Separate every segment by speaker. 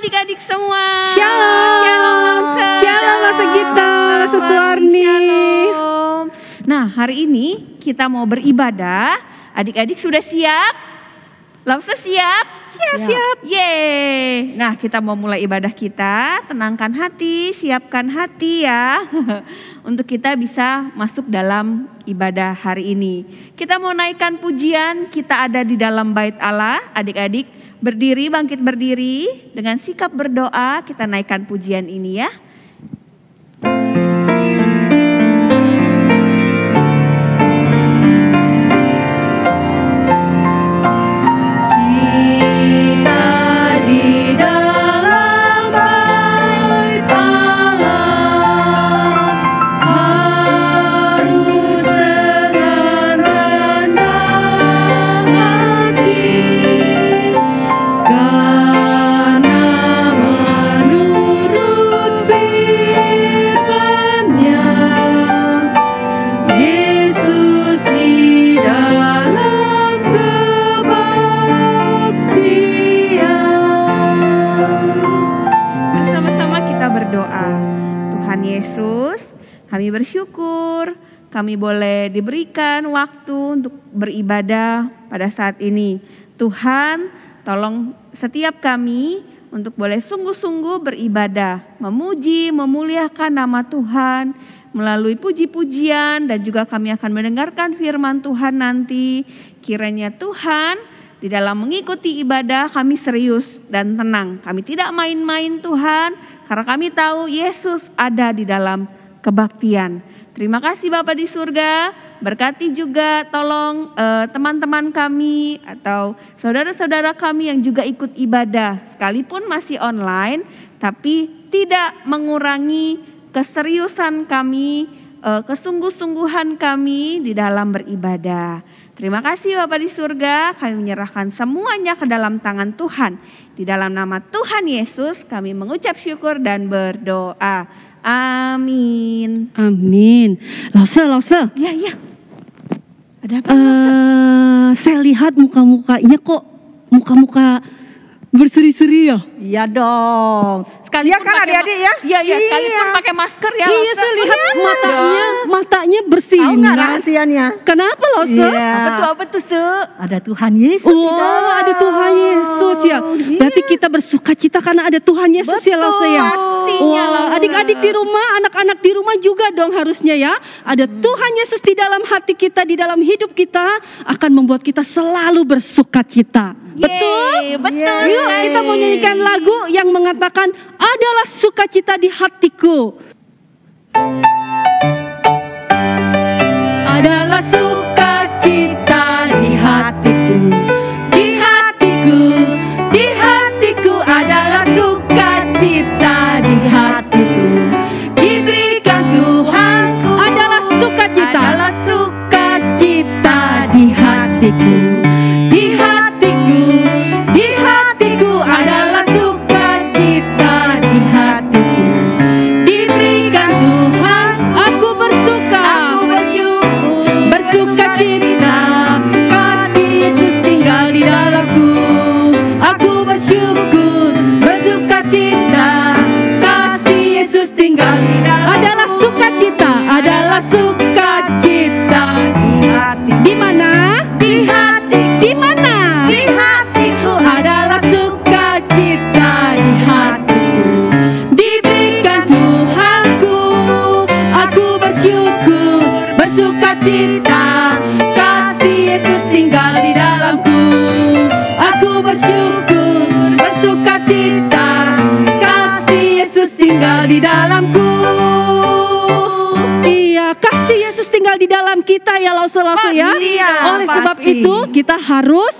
Speaker 1: adik-adik semua.
Speaker 2: Shalom. Shalom Lasa Gita, Lasa Suwarni.
Speaker 1: Shalom. Nah, hari ini kita mau beribadah. Adik-adik sudah siap? Lasa siap?
Speaker 2: Siap.
Speaker 1: Yeay. Nah, kita mau mulai ibadah kita. Tenangkan hati, siapkan hati ya. Untuk kita bisa masuk dalam ibadah hari ini. Kita mau naikkan pujian, kita ada di dalam bait Allah. Adik-adik berdiri, bangkit berdiri. Dengan sikap berdoa kita naikkan pujian ini ya. Kami bersyukur, kami boleh diberikan waktu untuk beribadah pada saat ini. Tuhan, tolong setiap kami untuk boleh sungguh-sungguh beribadah, memuji, memuliakan nama Tuhan melalui puji-pujian, dan juga kami akan mendengarkan firman Tuhan nanti. Kiranya Tuhan di dalam mengikuti ibadah kami serius dan tenang. Kami tidak main-main Tuhan, karena kami tahu Yesus ada di dalam kebaktian. Terima kasih Bapa di surga, berkati juga tolong teman-teman kami atau saudara-saudara kami yang juga ikut ibadah. Sekalipun masih online, tapi tidak mengurangi keseriusan kami, kesungguh-sungguhan kami di dalam beribadah. Terima kasih Bapa di surga, kami menyerahkan semuanya ke dalam tangan Tuhan. Di dalam nama Tuhan Yesus kami mengucap syukur dan berdoa. Amin.
Speaker 2: Amin. Lasa.
Speaker 1: Ya. Ada apa?
Speaker 2: Saya lihat muka-mukanya kok muka-muka berseri-seri ya.
Speaker 1: Iya dong. Sekalian kan adik-adik ya? Iya. Sekalipun pakai masker ya.
Speaker 2: Iya, saya lihat matanya bersinar.
Speaker 3: Tahu nggak rahasianya?
Speaker 2: Kenapa Lasa?
Speaker 1: Apa tuh Se?
Speaker 3: Ada Tuhan Yesus.
Speaker 2: Oh, ada Tuhan Yesus ya. Berarti kita bersuka cita karena ada Tuhan Yesus. Betul, ya Lasa ya.
Speaker 1: Pastinya.
Speaker 2: Adik-adik di rumah, anak-anak di rumah juga dong harusnya ya. Ada Tuhan Yesus di dalam hati kita, di dalam hidup kita, akan membuat kita selalu bersuka cita.
Speaker 1: Yeay, betul.
Speaker 2: Yuk kita mau nyanyikan lagu yang mengatakan adalah sukacita di hatiku. Adalah sukacita di hatiku, di hatiku, di hatiku adalah sukacita di hatiku. Diberikan Tuhanku adalah sukacita di hatiku. Di dalamku. Iya, kasih Yesus tinggal di dalam kita ya Lasa ya. Oleh sebab itu kita harus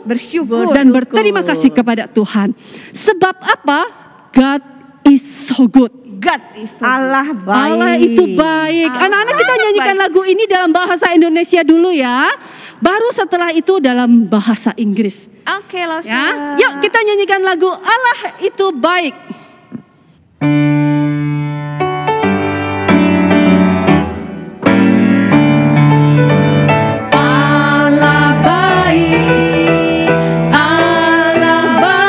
Speaker 2: bersyukur dan berterima kasih kepada Tuhan. Sebab apa? God is so good.
Speaker 3: Allah baik.
Speaker 2: Allah itu baik. Anak-anak kita nyanyikan lagu ini dalam bahasa Indonesia dulu ya. Baru setelah itu dalam bahasa Inggris.
Speaker 1: Oke, Lasa.
Speaker 2: Ya, yuk kita nyanyikan lagu Allah itu baik. Allah baik, Allah baik.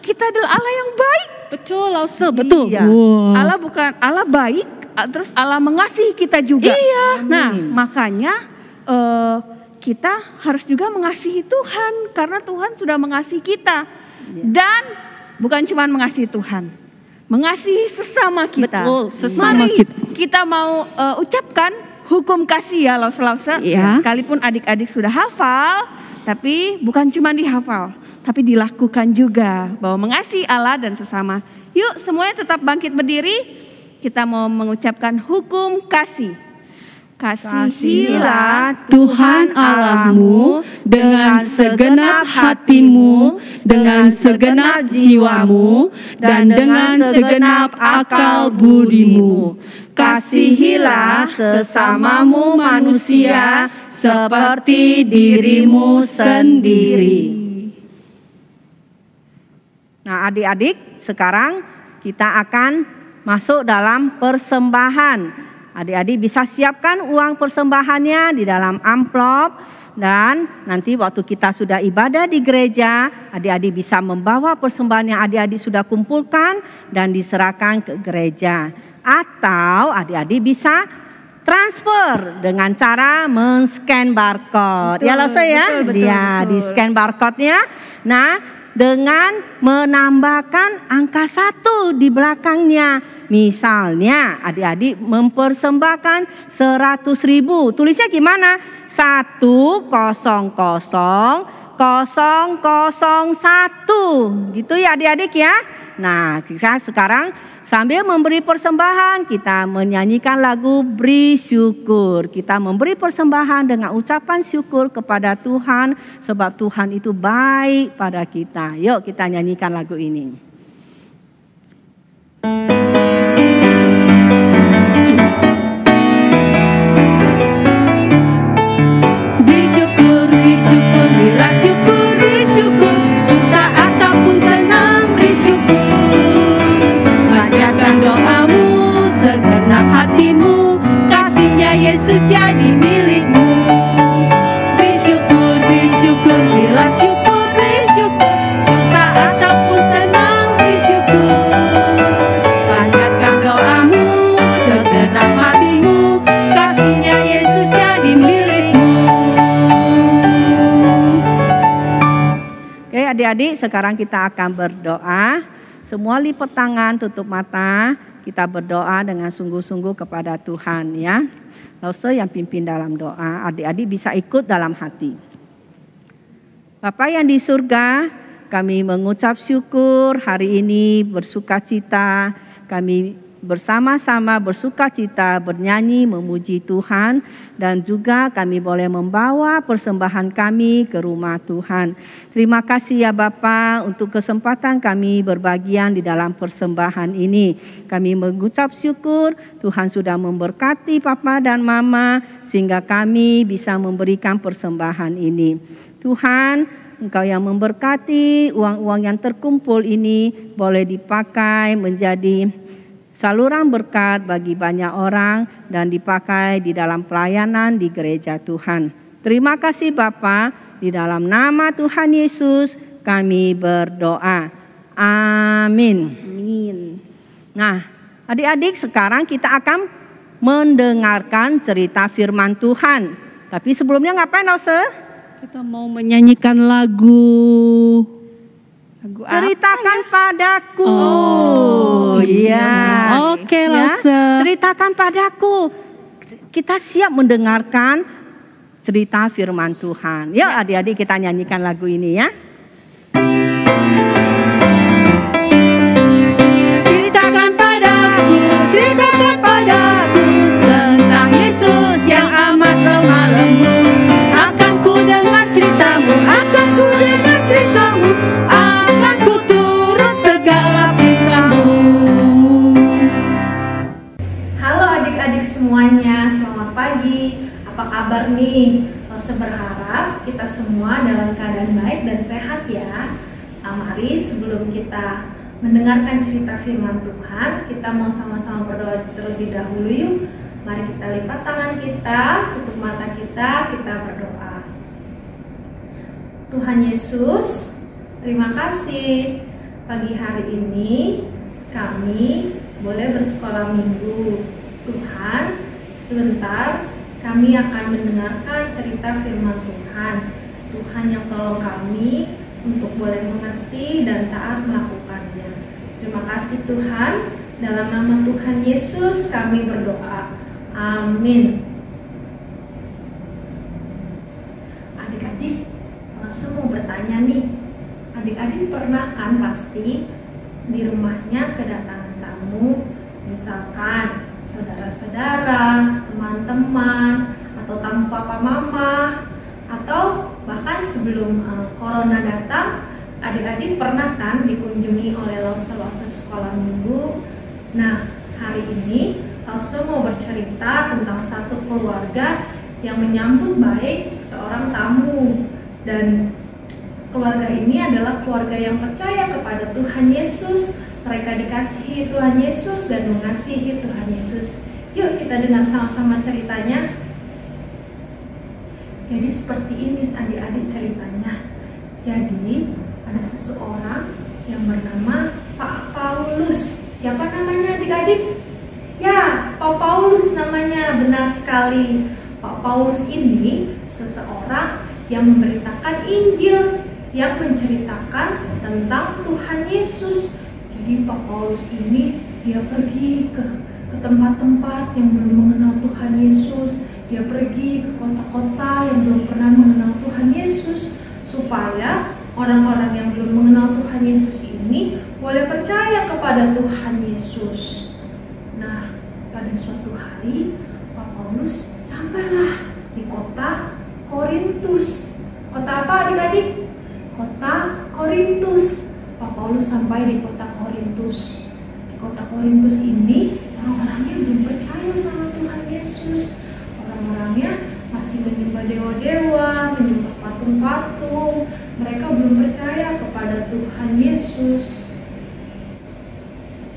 Speaker 1: kita adalah Allah yang baik.
Speaker 2: Betul, Lause, betul.
Speaker 3: Iya.
Speaker 2: Wow.
Speaker 1: Allah baik, terus Allah mengasihi kita juga.
Speaker 2: Iya.
Speaker 1: Nah, makanya kita harus juga mengasihi Tuhan karena Tuhan sudah mengasihi kita. Dan bukan cuma mengasihi Tuhan, mengasihi sesama kita.
Speaker 2: Betul, sesama
Speaker 1: Mari kita mau ucapkan hukum kasih ya, Lause.
Speaker 2: Iya.
Speaker 1: Sekalipun adik-adik sudah hafal, tapi bukan cuma dihafal, tapi dilakukan juga bahwa mengasihi Allah dan sesama. Yuk semuanya tetap bangkit berdiri. Kita mau mengucapkan hukum kasih. Kasihilah
Speaker 2: Tuhan Allahmu dengan segenap hatimu, dengan segenap jiwamu, dan dengan segenap akal budimu. Kasihilah sesamamu manusia seperti dirimu sendiri.
Speaker 3: Nah, adik-adik, sekarang kita akan masuk dalam persembahan. Adik-adik bisa siapkan uang persembahannya di dalam amplop, dan nanti waktu kita sudah ibadah di gereja, adik-adik bisa membawa persembahan yang adik-adik sudah kumpulkan dan diserahkan ke gereja. Atau adik-adik bisa transfer dengan cara men-scan barcode. Ya Lause ya? Dia di-scan barcode-nya. Nah, dengan menambahkan angka 1 di belakangnya. Misalnya adik-adik mempersembahkan 100.000. Tulisnya gimana? 100,001 gitu ya adik-adik ya. Nah, kita sekarang sambil memberi persembahan, kita menyanyikan lagu Beri Syukur. Kita memberi persembahan dengan ucapan syukur kepada Tuhan, sebab Tuhan itu baik pada kita. Yuk kita nyanyikan lagu ini.
Speaker 2: Beri syukur, berilah syukur, beri syukur. Susah ataupun senang, beri syukur. Panjatkan doamu, segenap hatimu, kasihnya Yesus jadi milikmu. Beri syukur, berilah syukur, beri syukur. Susah ataupun senang, beri syukur. Panjatkan doamu, segenap hatimu, kasihnya Yesus jadi milikmu.
Speaker 3: Oke adik-adik, sekarang kita akan berdoa. Semua lipat tangan, tutup mata. Kita berdoa dengan sungguh-sungguh kepada Tuhan ya. Lause yang pimpin dalam doa, adik-adik bisa ikut dalam hati. Bapa yang di surga, kami mengucap syukur hari ini, bersukacita. Kami bersama-sama bersukacita, bernyanyi, memuji Tuhan. Dan juga kami boleh membawa persembahan kami ke rumah Tuhan. Terima kasih ya Bapa untuk kesempatan kami berbagian di dalam persembahan ini. Kami mengucap syukur Tuhan sudah memberkati Papa dan Mama sehingga kami bisa memberikan persembahan ini. Tuhan, Engkau yang memberkati uang-uang yang terkumpul ini boleh dipakai menjadi saluran berkat bagi banyak orang dan dipakai di dalam pelayanan di gereja Tuhan. Terima kasih Bapa, di dalam nama Tuhan Yesus kami berdoa. Amin. Nah, adik-adik sekarang kita akan mendengarkan cerita firman Tuhan. Tapi sebelumnya ngapain Lause?
Speaker 2: Kita mau menyanyikan lagu
Speaker 3: Ceritakan padaku.
Speaker 2: Oh,
Speaker 3: iya.
Speaker 2: Oke,
Speaker 3: Ya,
Speaker 2: Lause.
Speaker 3: ceritakan padaku. Kita siap mendengarkan cerita firman Tuhan. Yuk adik-adik kita nyanyikan lagu ini ya.
Speaker 2: Ceritakan padaku tentang Yesus yang amat lemah lembut. Akan ku dengar ceritamu, akan ku dengar ceritamu, akan ku turut segala perintahmu.
Speaker 4: Halo adik-adik semuanya, selamat pagi. Apa kabar nih? Lause berharap kita semua dalam keadaan baik dan sehat ya. Mari sebelum kita mendengarkan cerita firman Tuhan, kita mau sama-sama berdoa terlebih dahulu yuk. Mari kita lipat tangan kita, tutup mata kita berdoa. Tuhan Yesus, terima kasih pagi hari ini kami boleh bersekolah minggu. Tuhan, sebentar kami akan mendengarkan cerita firman Tuhan. Tuhan yang tolong kami untuk boleh mengerti dan taat melakukannya. Terima kasih Tuhan. Dalam nama Tuhan Yesus kami berdoa. Amin. Adik-adik, langsung mau bertanya nih. Adik-adik pernah kan pasti di rumahnya kedatangan tamu, misalkan saudara-saudara, teman-teman, atau tamu papa mama, atau bahkan sebelum corona datang, adik-adik pernah kan dikunjungi oleh Lause sekolah minggu. Nah, hari ini Lause mau bercerita tentang satu keluarga yang menyambut baik seorang tamu. Dan keluarga ini adalah keluarga yang percaya kepada Tuhan Yesus. Mereka dikasihi Tuhan Yesus dan mengasihi Tuhan Yesus. Yuk kita dengar sama-sama ceritanya. Jadi seperti ini adik-adik ceritanya. Jadi ada seseorang yang bernama Pak Paulus. Siapa namanya adik-adik? Ya, Pak Paulus namanya, benar sekali. Pak Paulus ini seseorang yang memberitakan Injil, yang menceritakan tentang Tuhan Yesus. Jadi Pak Paulus ini dia pergi ke tempat-tempat yang belum mengenal Tuhan Yesus. Dia pergi ke kota-kota yang belum pernah mengenal Tuhan Yesus, supaya orang-orang yang belum mengenal Tuhan Yesus ini boleh percaya kepada Tuhan Yesus. Nah, pada suatu hari Pak Paulus sampailah di kota Korintus. Kota apa adik-adik? Kota Korintus. Pak Paulus sampai di kota Korintus. Di kota Korintus ini orang-orangnya belum percaya sama Tuhan Yesus. Orang-orangnya masih menyembah dewa-dewa, menyembah patung-patung. Mereka belum percaya kepada Tuhan Yesus.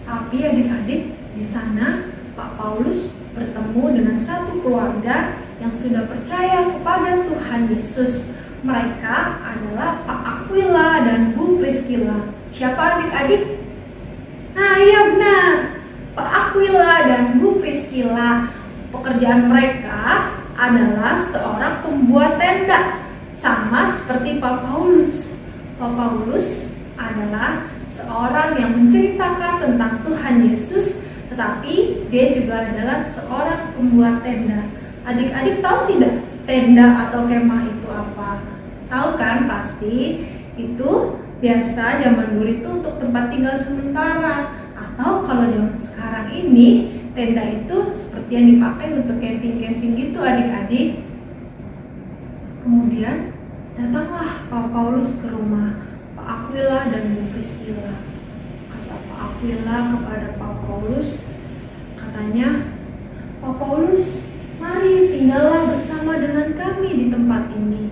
Speaker 4: Tapi adik-adik, di sana Pak Paulus bertemu dengan satu keluarga yang sudah percaya kepada Tuhan Yesus. Mereka adalah Pak Aquila dan Bu Priscilla. Siapa adik-adik? Nah, iya benar, Pak Aquila dan Bu Priscilla. Pekerjaan mereka adalah seorang pembuat tenda, sama seperti Pak Paulus. Pak Paulus adalah seorang yang menceritakan tentang Tuhan Yesus, tetapi dia juga adalah seorang pembuat tenda. Adik-adik tahu tidak tenda atau kemah itu apa? Tahu kan pasti? Itu biasa zaman dulu itu untuk tempat tinggal sementara. Atau kalau zaman sekarang ini, tenda itu seperti yang dipakai untuk camping-camping gitu adik-adik. Kemudian datanglah Pak Paulus ke rumah Pak Aquila dan Bu Priscilla. Kata Pak Aquila kepada Pak Paulus, katanya, Pak Paulus, mari tinggallah bersama dengan kami di tempat ini.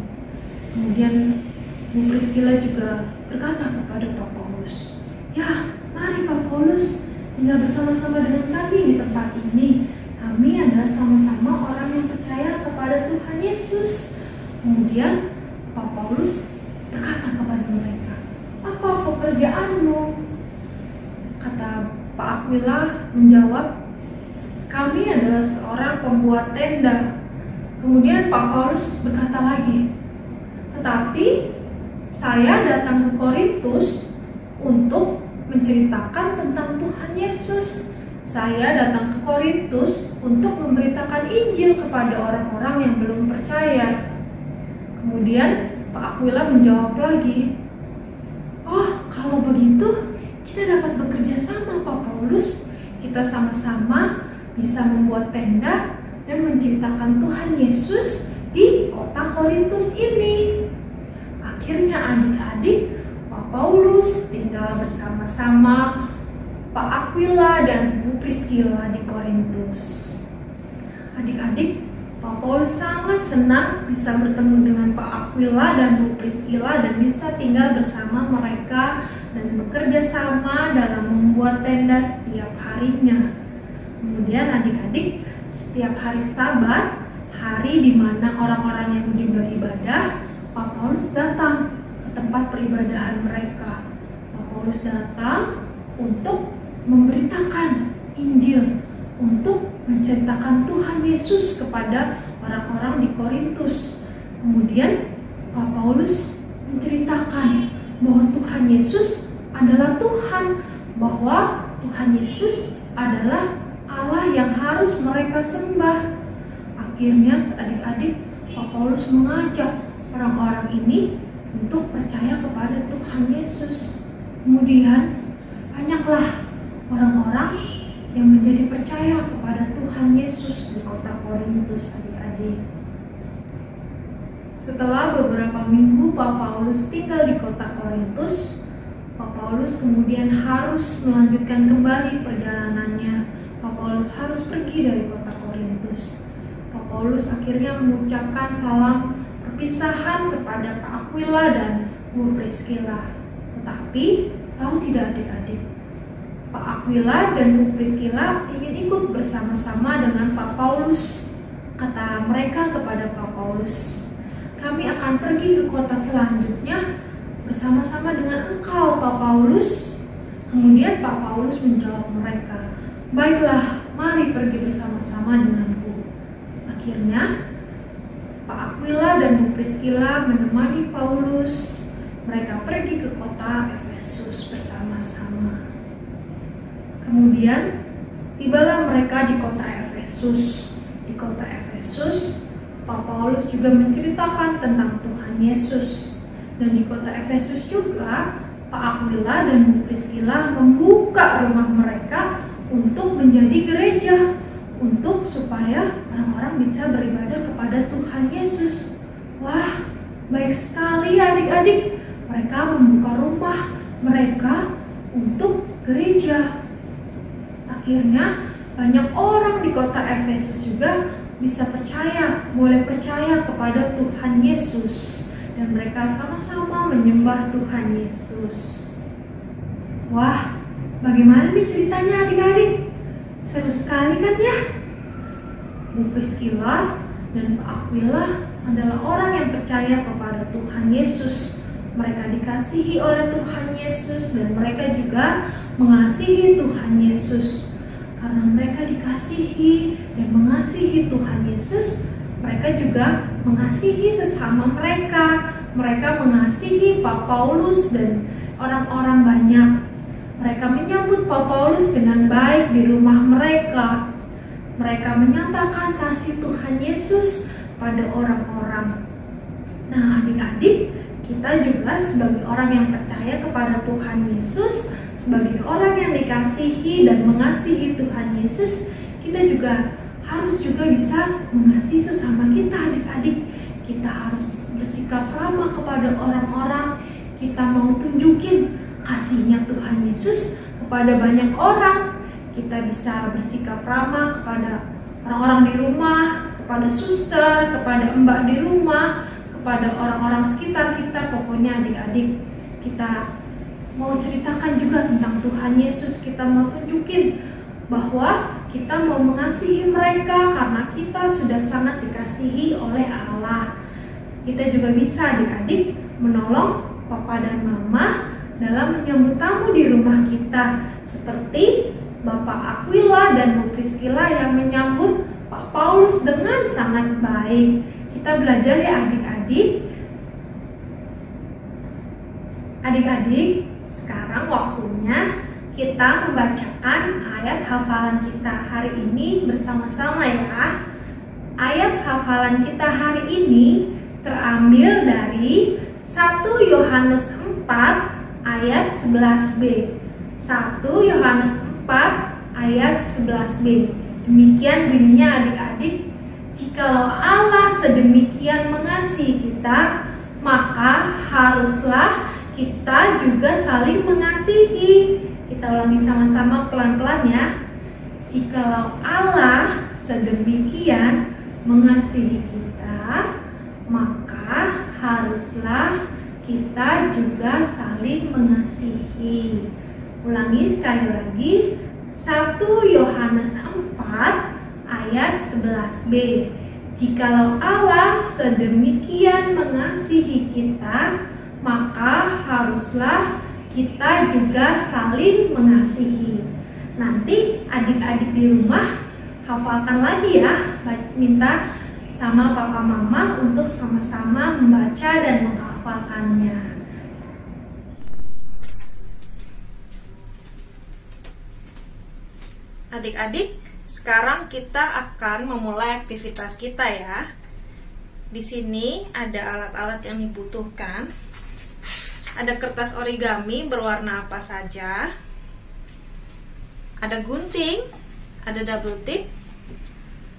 Speaker 4: Kemudian Bu Priscilla juga berkata kepada Pak Paulus, ya, mari Pak Paulus tinggal bersama-sama dengan kami di tempat ini. Kami adalah sama-sama orang yang percaya kepada Tuhan Yesus. Kemudian Pak Paulus berkata kepada mereka, apa pekerjaanmu? Kata Pak Aquila menjawab, kami adalah seorang pembuat tenda. Kemudian Pak Paulus berkata lagi, tetapi saya datang ke Korintus untuk menceritakan tentang Tuhan Yesus. Saya datang ke Korintus untuk memberitakan Injil kepada orang-orang yang belum percaya. Kemudian Pak Aquila menjawab lagi, oh kalau begitu kita dapat bekerja sama Pak Paulus. Kita sama-sama bisa membuat tenda dan menceritakan Tuhan Yesus di kota Korintus ini. Akhirnya adik-adik, Pak Paulus tinggal bersama-sama Pak Aquila dan Bu Priscilla di Korintus. Adik-adik, Pak Paulus sangat senang bisa bertemu dengan Pak Aquila dan Bu Priscilla dan bisa tinggal bersama mereka dan bekerja sama dalam membuat tenda setiap harinya. Kemudian adik-adik, setiap hari Sabat, hari di mana orang-orang Yahudi beribadah, Pak Paulus datang ke tempat peribadahan mereka. Pak Paulus datang untuk memberitakan Injil, untuk menceritakan Tuhan Yesus kepada orang-orang di Korintus. Kemudian Pak Paulus menceritakan bahwa Tuhan Yesus adalah Tuhan, bahwa Tuhan Yesus adalah Allah yang harus mereka sembah. Akhirnya adik-adik, Pak Paulus mengajak orang-orang ini untuk percaya kepada Tuhan Yesus. Kemudian banyaklah orang-orang yang menjadi percaya kepada Tuhan Yesus di kota Korintus, adik-adik. Setelah beberapa minggu Pak Paulus tinggal di kota Korintus, Pak Paulus kemudian harus melanjutkan kembali perjalanannya. Pak Paulus harus pergi dari kota Korintus. Pak Paulus akhirnya mengucapkan salam perpisahan kepada Pak Aquila dan Bu Priscilla. Tetapi tahu tidak adik-adik, Pak Aquila dan Bu Priscilla ingin ikut bersama-sama dengan Pak Paulus. Kata mereka kepada Pak Paulus, "Kami akan pergi ke kota selanjutnya bersama-sama dengan engkau, Pak Paulus." Kemudian Pak Paulus menjawab mereka, "Baiklah, mari pergi bersama-sama denganku." Akhirnya Pak Aquila dan Bu Priscilla menemani Paulus. Mereka pergi ke kota Efesus bersama-sama. Kemudian tibalah mereka di kota Efesus. Di kota Efesus, Pak Paulus juga menceritakan tentang Tuhan Yesus. Dan di kota Efesus juga, Pak Aquila dan Bu Priscilla membuka rumah mereka untuk menjadi gereja, untuk supaya orang-orang bisa beribadah kepada Tuhan Yesus. Wah, baik sekali adik-adik. Mereka membuka rumah mereka untuk gereja. Akhirnya banyak orang di kota Efesus juga bisa percaya, boleh percaya kepada Tuhan Yesus. Dan mereka sama-sama menyembah Tuhan Yesus. Wah, bagaimana nih ceritanya adik-adik? Seru sekali kan ya? Bu Priscilla dan Pak Aquila adalah orang yang percaya kepada Tuhan Yesus. Mereka dikasihi oleh Tuhan Yesus dan mereka juga mengasihi Tuhan Yesus. Karena mereka dikasihi dan mengasihi Tuhan Yesus, mereka juga mengasihi sesama mereka. Mereka mengasihi Pak Paulus dan orang-orang banyak. Mereka menyambut Pak Paulus dengan baik di rumah mereka. Mereka menyatakan kasih Tuhan Yesus pada orang-orang. Nah, adik-adik, kita juga sebagai orang yang percaya kepada Tuhan Yesus, sebagai orang yang dikasihi dan mengasihi Tuhan Yesus, kita juga harus juga bisa mengasihi sesama kita, adik-adik. Kita harus bersikap ramah kepada orang-orang. Kita mau tunjukin kasihnya Tuhan Yesus kepada banyak orang. Kita bisa bersikap ramah kepada orang-orang di rumah, kepada suster, kepada mbak di rumah, kepada orang-orang sekitar kita. Pokoknya adik-adik, kita mau ceritakan juga tentang Tuhan Yesus. Kita mau tunjukin bahwa kita mau mengasihi mereka karena kita sudah sangat dikasihi oleh Allah. Kita juga bisa adik-adik menolong papa dan mama dalam menyambut tamu di rumah kita, seperti Bapak Aquila dan Bu Priscilla yang menyambut Pak Paulus dengan sangat baik. Kita belajar ya adik-adik. Adik-adik, sekarang waktunya kita membacakan ayat hafalan kita hari ini bersama-sama ya. Ayat hafalan kita hari ini terambil dari 1 Yohanes 4 ayat 11b. 1 Yohanes 4 ayat 11b. Demikian bunyinya adik-adik. Jikalau Allah sedemikian mengasihi kita, maka haruslah kita juga saling mengasihi. Kita ulangi sama-sama pelan-pelan ya. Jikalau Allah sedemikian mengasihi kita, maka haruslah kita juga saling mengasihi. Ulangi sekali lagi. 1 Yohanes 4 ayat 11b. Jikalau Allah sedemikian mengasihi kita, maka haruslah kita juga saling mengasihi. Nanti adik-adik di rumah hafalkan lagi ya, minta sama papa mama untuk sama-sama membaca dan menghafalkannya.
Speaker 1: Adik-adik, sekarang kita akan memulai aktivitas kita ya. Di sini ada alat-alat yang dibutuhkan. Ada kertas origami berwarna apa saja. Ada gunting, ada double tip,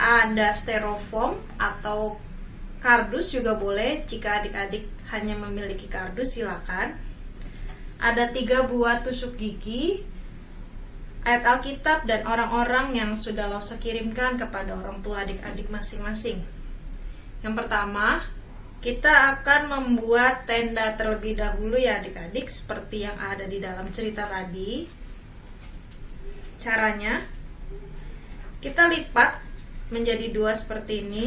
Speaker 1: ada styrofoam atau kardus juga boleh. Jika adik-adik hanya memiliki kardus silakan. Ada 3 buah tusuk gigi, ayat Alkitab, dan orang-orang yang sudah Lause kirimkan kepada orang tua adik-adik masing-masing. Yang pertama, kita akan membuat tenda terlebih dahulu ya adik-adik, seperti yang ada di dalam cerita tadi. Caranya, kita lipat menjadi 2 seperti ini.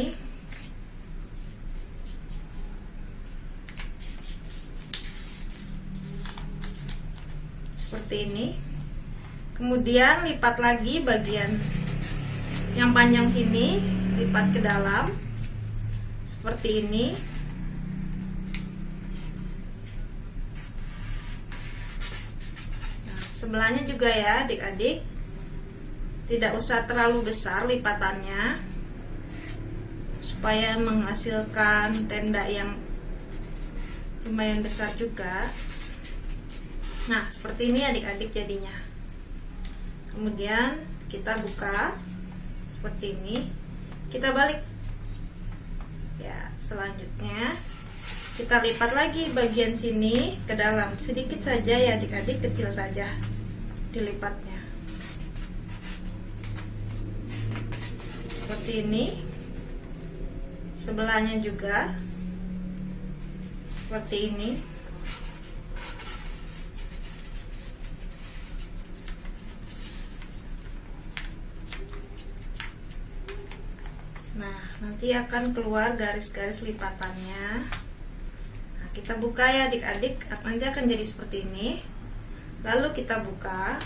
Speaker 1: Seperti ini. Kemudian lipat lagi bagian yang panjang sini, lipat ke dalam seperti ini. Nah, sebelahnya juga ya adik-adik, tidak usah terlalu besar lipatannya supaya menghasilkan tenda yang lumayan besar juga. Nah, seperti ini adik-adik jadinya. Kemudian kita buka seperti ini, kita balik ya. Selanjutnya kita lipat lagi bagian sini ke dalam, sedikit saja ya adik-adik, kecil saja dilipatnya seperti ini. Sebelahnya juga seperti ini. Nah, nanti akan keluar garis-garis lipatannya. Nah, kita buka ya adik-adik, nanti akan jadi seperti ini. Lalu kita buka.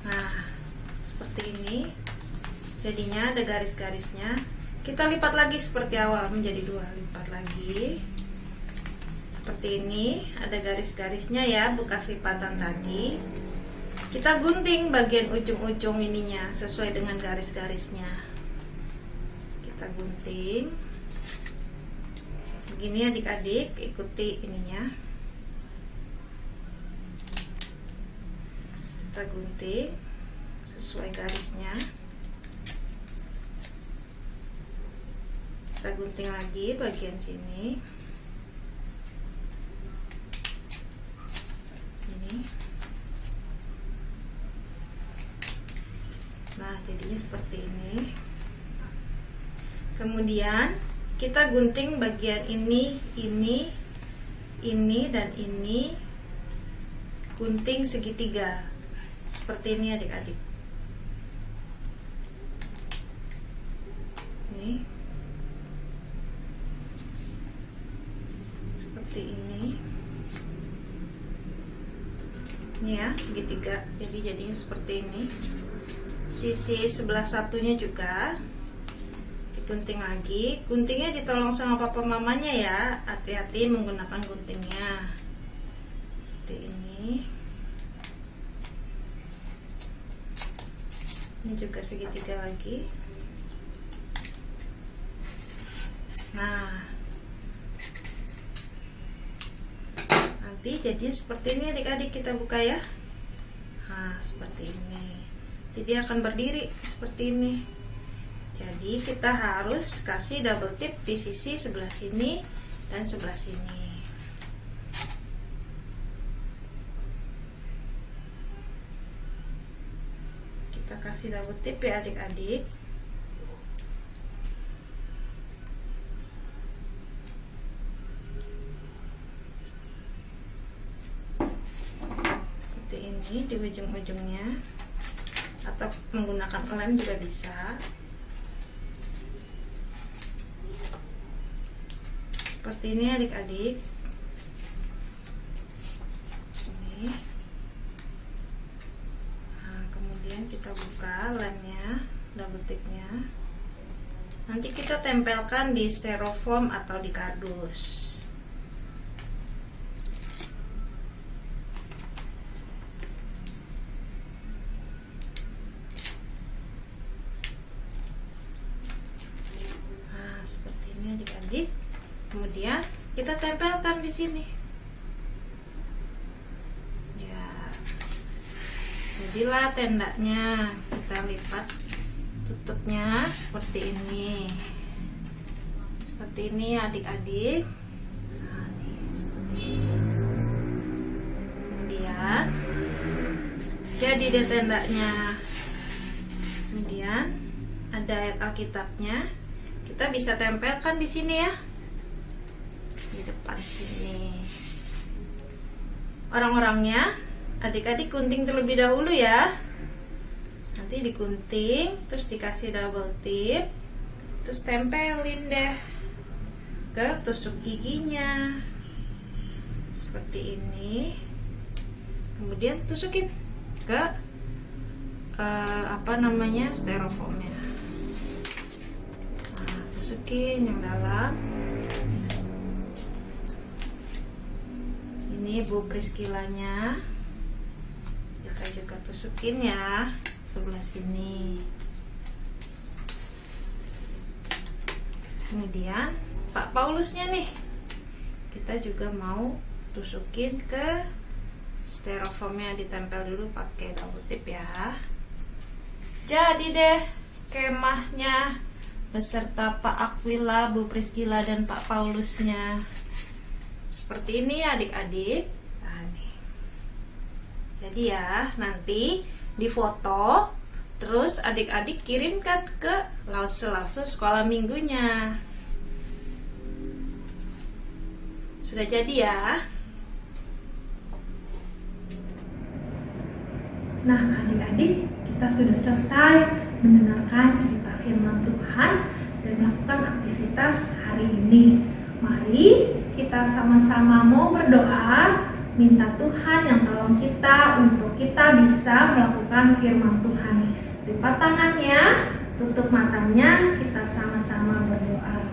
Speaker 1: Nah, seperti ini. Jadinya ada garis-garisnya. Kita lipat lagi seperti awal menjadi 2, lipat lagi. Seperti ini, ada garis-garisnya ya, bekas lipatan tadi. Kita gunting bagian ujung-ujung ininya sesuai dengan garis-garisnya. Kita gunting begini adik-adik, ikuti ininya. Kita gunting sesuai garisnya. Kita gunting lagi bagian sini. Ini. Nah, jadinya seperti ini. Kemudian kita gunting bagian ini, dan ini. Gunting segitiga. Seperti ini adik-adik. Ini. Seperti ini. Ini ya, segitiga. Jadi jadinya seperti ini. Sisi sebelah satunya juga digunting lagi. Guntingnya ditolong sama papa mamanya ya, hati-hati menggunakan guntingnya. Seperti ini. Ini juga segitiga lagi. Nah, nanti jadi seperti ini adik-adik, kita buka ya. Nah, seperti ini. Jadi dia akan berdiri seperti ini. Jadi kita harus kasih double tip di sisi sebelah sini dan sebelah sini. Kita kasih double tip ya adik-adik. Seperti ini di ujung-ujungnya, atau menggunakan lem juga bisa. Seperti ini adik-adik.
Speaker 5: buka lemnya, double tipnya. Nanti kita tempelkan di styrofoam atau di kardus. Adik-adik, kemudian kita tempelkan di sini. Ya, jadilah tendanya. Kita lipat tutupnya seperti ini. Seperti ini adik-adik. Nah, nih, seperti ini. Kemudian jadi deh tendanya. Kemudian ada ayat Alkitabnya. Kita bisa tempelkan di sini ya, di depan sini. Orang-orangnya adik-adik gunting terlebih dahulu ya. Nanti digunting, terus dikasih double tip, terus tempelin deh ke tusuk giginya seperti ini. Kemudian tusukin ke styrofoamnya. Tusukin yang dalam. Ini Bu Priskilanya, kita juga tusukin ya sebelah sini. Kemudian Pak Paulusnya nih, kita juga mau tusukin ke styrofoamnya, ditempel dulu pakai double tip ya. Jadi deh kemahnya beserta Pak Aquila, Bu Priskila, dan Pak Paulusnya. Seperti ini adik-adik. Nah, nih. Jadi ya, nanti difoto, terus adik-adik kirimkan ke lause-lause sekolah minggunya. Sudah jadi ya?
Speaker 4: Nah adik-adik, kita sudah selesai mendengarkan cerita firman Tuhan dan melakukan aktivitas hari ini. Mari kita sama-sama mau berdoa, minta Tuhan yang tolong kita untuk kita bisa melakukan firman Tuhan. Lipat tangannya, tutup matanya, kita sama-sama berdoa.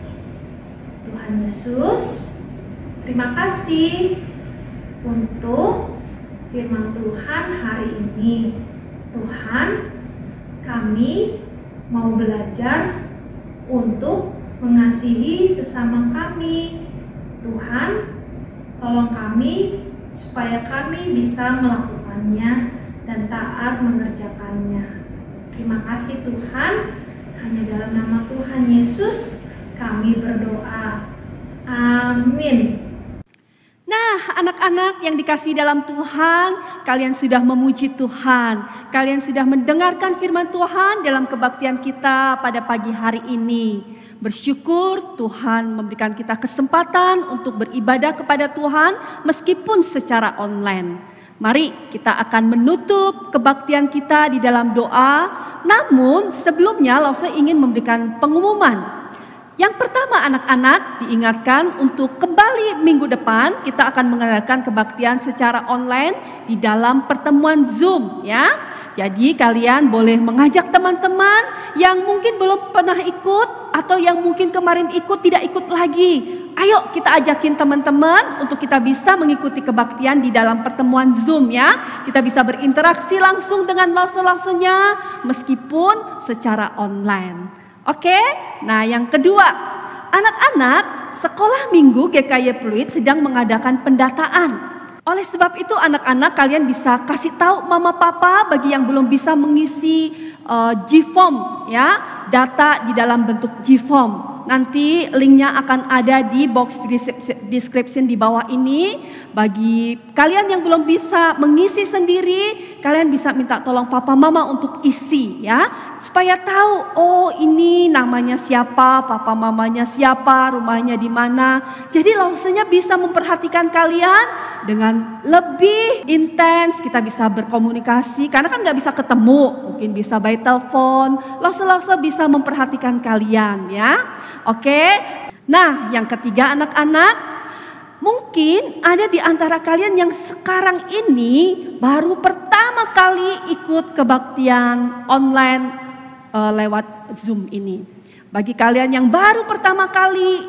Speaker 4: Tuhan Yesus, terima kasih untuk firman Tuhan hari ini. Tuhan, kami mau belajar untuk mengasihi sesama kami. Tuhan, tolong kami supaya kami bisa melakukannya dan taat mengerjakannya. Terima kasih Tuhan, hanya dalam nama Tuhan Yesus kami berdoa. Amin.
Speaker 3: Nah, anak-anak yang dikasihi dalam Tuhan, kalian sudah memuji Tuhan. Kalian sudah mendengarkan firman Tuhan dalam kebaktian kita pada pagi hari ini. Bersyukur Tuhan memberikan kita kesempatan untuk beribadah kepada Tuhan meskipun secara online. Mari kita akan menutup kebaktian kita di dalam doa. Namun sebelumnya Lause ingin memberikan pengumuman. Yang pertama anak-anak diingatkan untuk kembali minggu depan kita akan mengadakan kebaktian secara online di dalam pertemuan Zoom ya. Jadi kalian boleh mengajak teman-teman yang mungkin belum pernah ikut atau yang mungkin kemarin ikut tidak ikut lagi. Ayo kita ajakin teman-teman untuk kita bisa mengikuti kebaktian di dalam pertemuan Zoom ya. Kita bisa berinteraksi langsung dengan lause-lausenya meskipun secara online. Oke, nah yang kedua, anak-anak sekolah minggu GKY Pluit sedang mengadakan pendataan. Oleh sebab itu anak-anak kalian bisa kasih tahu mama papa bagi yang belum bisa mengisi G-form ya, data di dalam bentuk G-form. Nanti linknya akan ada di box description di bawah ini. Bagi kalian yang belum bisa mengisi sendiri, kalian bisa minta tolong papa mama untuk isi ya. Supaya tahu, oh ini namanya siapa, papa mamanya siapa, rumahnya di mana. Jadi lausenya bisa memperhatikan kalian dengan lebih intens. Kita bisa berkomunikasi, karena kan gak bisa ketemu. Mungkin bisa by telepon, lause-lause bisa memperhatikan kalian ya. Oke, nah yang ketiga anak-anak, mungkin ada di antara kalian yang sekarang ini baru pertama pertama kali ikut kebaktian online lewat Zoom ini. Bagi kalian yang baru pertama kali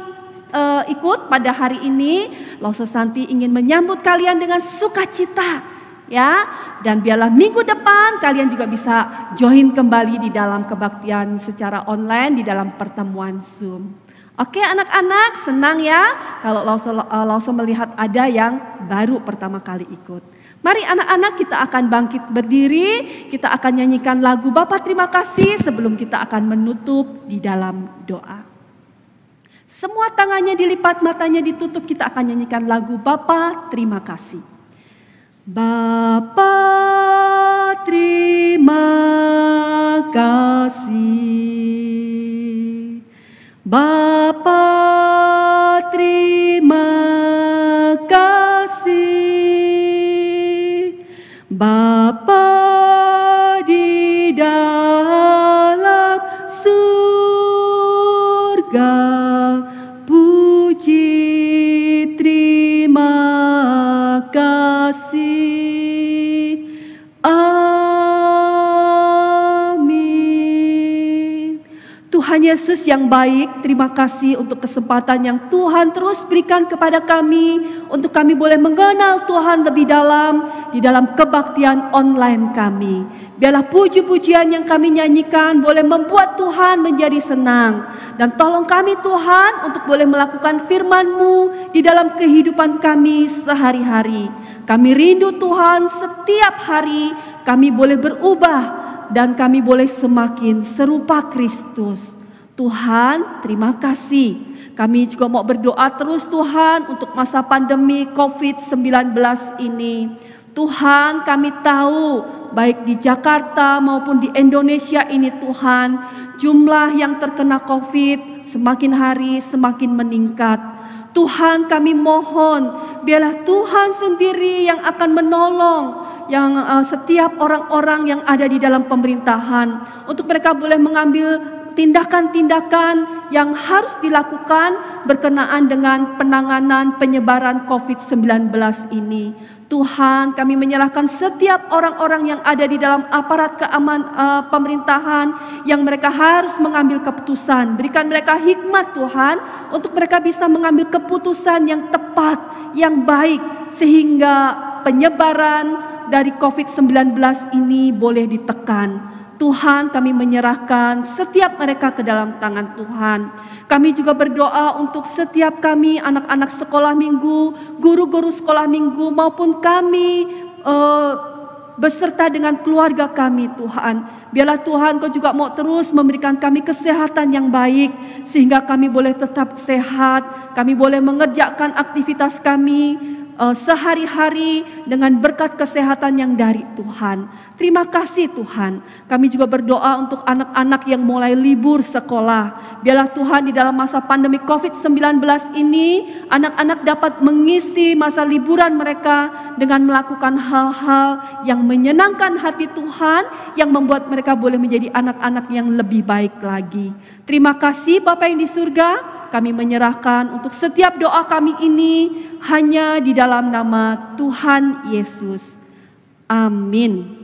Speaker 3: ikut pada hari ini, Lause Santi ingin menyambut kalian dengan sukacita, ya. Dan biarlah minggu depan kalian juga bisa join kembali di dalam kebaktian secara online di dalam pertemuan Zoom. Oke anak-anak, senang ya kalau Lause melihat ada yang baru pertama kali ikut. Mari anak-anak, kita akan bangkit berdiri, kita akan nyanyikan lagu Bapa Terima Kasih sebelum kita akan menutup di dalam doa. Semua tangannya dilipat, matanya ditutup, kita akan nyanyikan lagu Bapa Terima Kasih. Bapa terima kasih, Bapa terima kasih, Bapa di dalam surga, puji terima kasih. Amin. Tuhan Yesus yang baik, terima kasih untuk kesempatan yang Tuhan terus berikan kepada kami, untuk kami boleh mengenal Tuhan lebih dalam di dalam kebaktian online kami. Biarlah puji-pujian yang kami nyanyikan boleh membuat Tuhan menjadi senang. Dan tolong kami Tuhan untuk boleh melakukan firman-Mu di dalam kehidupan kami sehari-hari. Kami rindu Tuhan setiap hari kami boleh berubah dan kami boleh semakin serupa Kristus. Tuhan, terima kasih. Kami juga mau berdoa terus Tuhan untuk masa pandemi COVID-19 ini. Tuhan, kami tahu baik di Jakarta maupun di Indonesia ini Tuhan, jumlah yang terkena COVID semakin hari semakin meningkat. Tuhan, kami mohon biarlah Tuhan sendiri yang akan menolong yang setiap orang-orang yang ada di dalam pemerintahan, untuk mereka boleh mengambil tindakan-tindakan yang harus dilakukan berkenaan dengan penanganan penyebaran COVID-19 ini. Tuhan, kami menyerahkan setiap orang-orang yang ada di dalam aparat pemerintahan yang mereka harus mengambil keputusan. Berikan mereka hikmat Tuhan untuk mereka bisa mengambil keputusan yang tepat, yang baik, sehingga penyebaran dari COVID-19 ini boleh ditekan. Tuhan, kami menyerahkan setiap mereka ke dalam tangan Tuhan. Kami juga berdoa untuk setiap kami anak-anak sekolah minggu, guru-guru sekolah minggu, maupun kami beserta dengan keluarga kami Tuhan. Biarlah Tuhan Kau juga mau terus memberikan kami kesehatan yang baik, sehingga kami boleh tetap sehat, kami boleh mengerjakan aktivitas kami sehari-hari dengan berkat kesehatan yang dari Tuhan. Terima kasih Tuhan. Kami juga berdoa untuk anak-anak yang mulai libur sekolah. Biarlah Tuhan di dalam masa pandemi COVID-19 ini, anak-anak dapat mengisi masa liburan mereka dengan melakukan hal-hal yang menyenangkan hati Tuhan, yang membuat mereka boleh menjadi anak-anak yang lebih baik lagi. Terima kasih Bapa yang di surga. Kami menyerahkan untuk setiap doa kami ini hanya di dalam nama Tuhan Yesus. Amin.